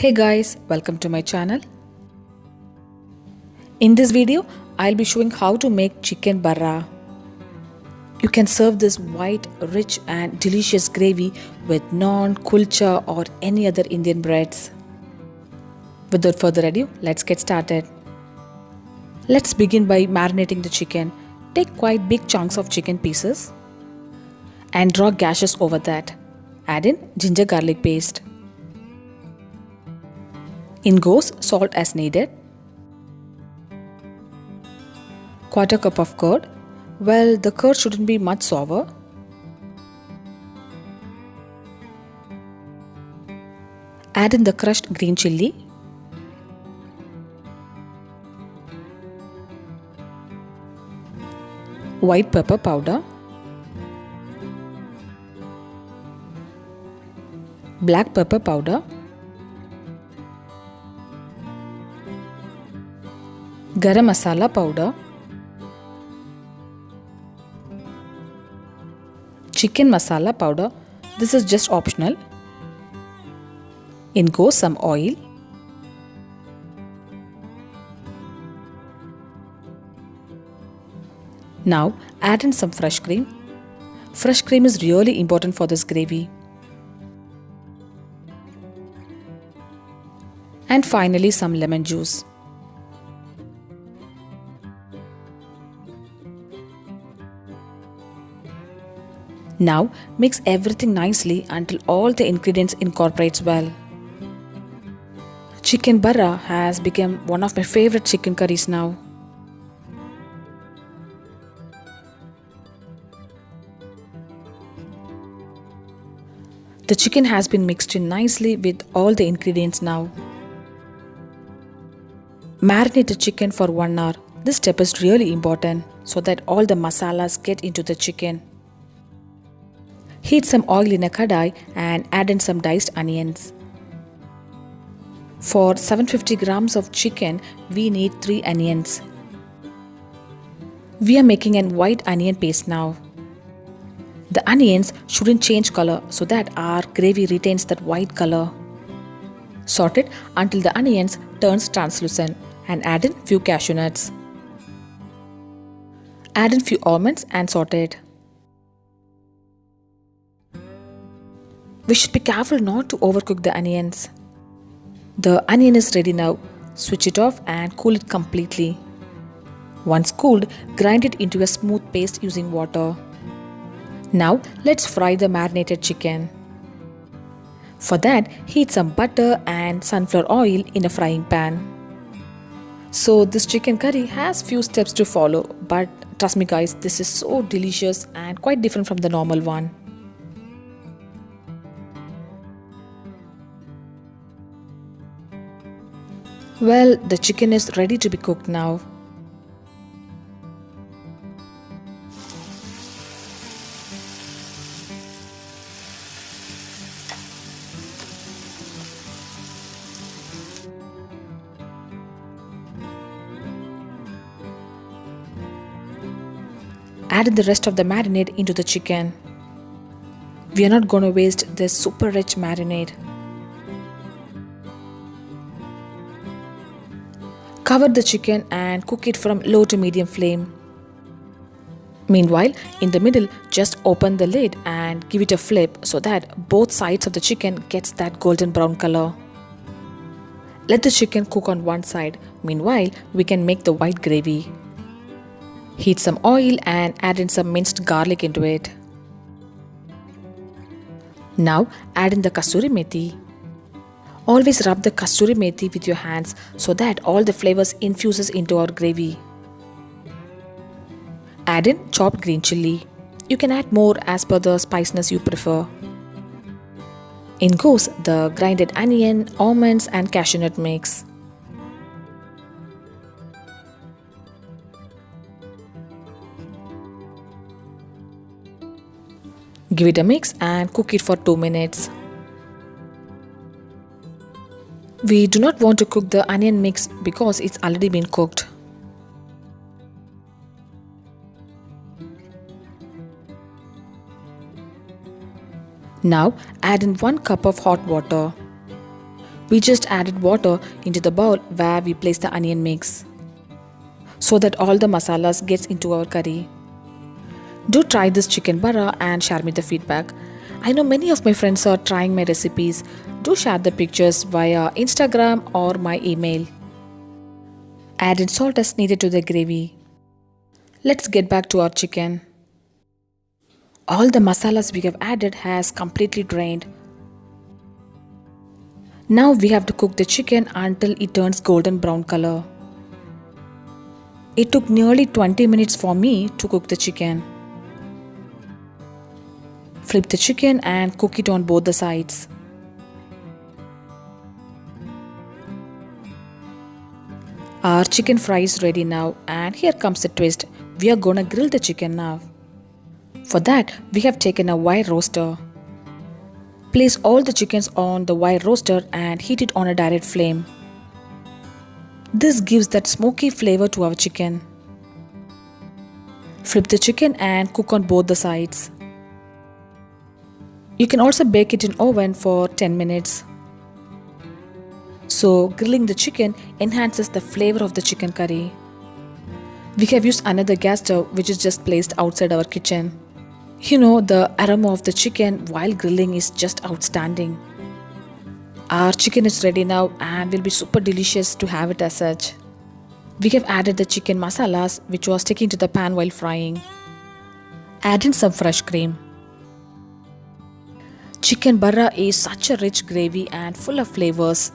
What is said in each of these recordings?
Hey guys, welcome to my channel. In this video, I'll be showing how to make chicken barra. You can serve this white, rich and delicious gravy with naan, kulcha or any other Indian breads. Without further ado, let's get started. Let's begin by marinating the chicken. Take quite big chunks of chicken pieces and draw gashes over that. Add in ginger garlic paste. In goes salt as needed. Quarter cup of curd. Well, the curd shouldn't be much sour. Add in the crushed green chilli. White pepper powder. Black pepper powder. Garam masala powder. Chicken masala powder. This is just optional. In goes some oil. Now add in some fresh cream. Fresh cream is really important for this gravy. And finally some lemon juice. Now mix everything nicely until all the ingredients incorporates well. Chicken barra has become one of my favorite chicken curries now. The chicken has been mixed in nicely with all the ingredients now. Marinate the chicken for 1 hour. This step is really important so that all the masalas get into the chicken. Heat some oil in a kadai and add in some diced onions. For 750 grams of chicken, we need 3 onions. We are making an white onion paste now. The onions shouldn't change color so that our gravy retains that white color. Saute it until the onions turns translucent and add in few cashew-nuts. Add in few almonds and saute it. We should be careful not to overcook the onions. The onion is ready now. Switch it off and cool it completely. Once cooled, grind it into a smooth paste using water. Now let's fry the marinated chicken. For that, heat some butter and sunflower oil in a frying pan. So this chicken curry has few steps to follow, but trust me guys, this is so delicious and quite different from the normal one. Well, the chicken is ready to be cooked now. Add the rest of the marinade into the chicken. We are not going to waste this super rich marinade. Cover the chicken and cook it from low to medium flame. Meanwhile, in the middle, just open the lid and give it a flip so that both sides of the chicken gets that golden brown color. Let the chicken cook on one side. Meanwhile, we can make the white gravy. Heat some oil and add in some minced garlic into it. Now add in the Kasuri methi. Always rub the Kasuri methi with your hands so that all the flavors infuses into our gravy. Add in chopped green chilli. You can add more as per the spiciness you prefer. In goes the grinded onion, almonds and cashewnut mix. Give it a mix and cook it for 2 minutes. We do not want to cook the onion mix because it's already been cooked. Now add in 1 cup of hot water. We just added water into the bowl where we place the onion mix so that all the masalas gets into our curry. Do try this chicken barra and share me the feedback. I know many of my friends are trying my recipes. Do share the pictures via Instagram or my email. Added salt as needed to the gravy. Let's get back to our chicken. All the masalas we have added has completely drained. Now we have to cook the chicken until it turns golden brown color. It took nearly 20 minutes for me to cook the chicken. Flip the chicken and cook it on both the sides. Our chicken fry is ready now, and here comes the twist. We are gonna grill the chicken now. For that, we have taken a wire roaster. Place all the chickens on the wire roaster and heat it on a direct flame. This gives that smoky flavor to our chicken. Flip the chicken and cook on both the sides. You can also bake it in oven for 10 minutes. So grilling the chicken enhances the flavor of the chicken curry. We have used another gas stove which is just placed outside our kitchen. You know, the aroma of the chicken while grilling is just outstanding. Our chicken is ready now and will be super delicious to have it as such. We have added the chicken masalas which was sticking to the pan while frying. Add in some fresh cream. Chicken barra is such a rich gravy and full of flavors.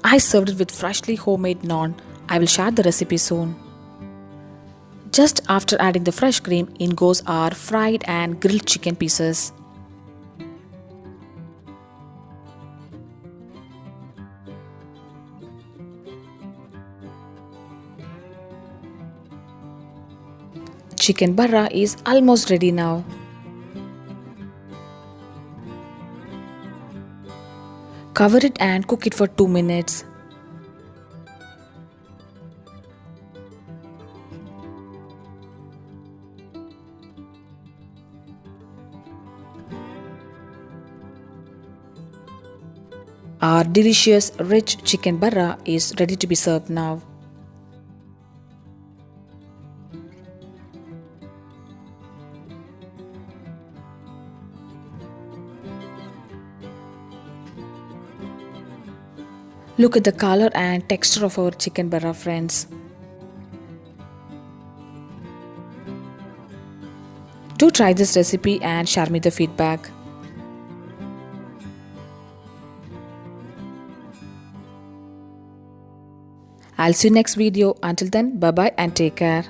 I served it with freshly homemade naan. I will share the recipe soon. Just after adding the fresh cream, in goes our fried and grilled chicken pieces. Chicken barra is almost ready now. Cover it and cook it for 2 minutes. Our delicious rich chicken barra is ready to be served now. Look at the color and texture of our chicken barra, friends. Do try this recipe and share me the feedback. I'll see you next video. Until then, bye bye and take care.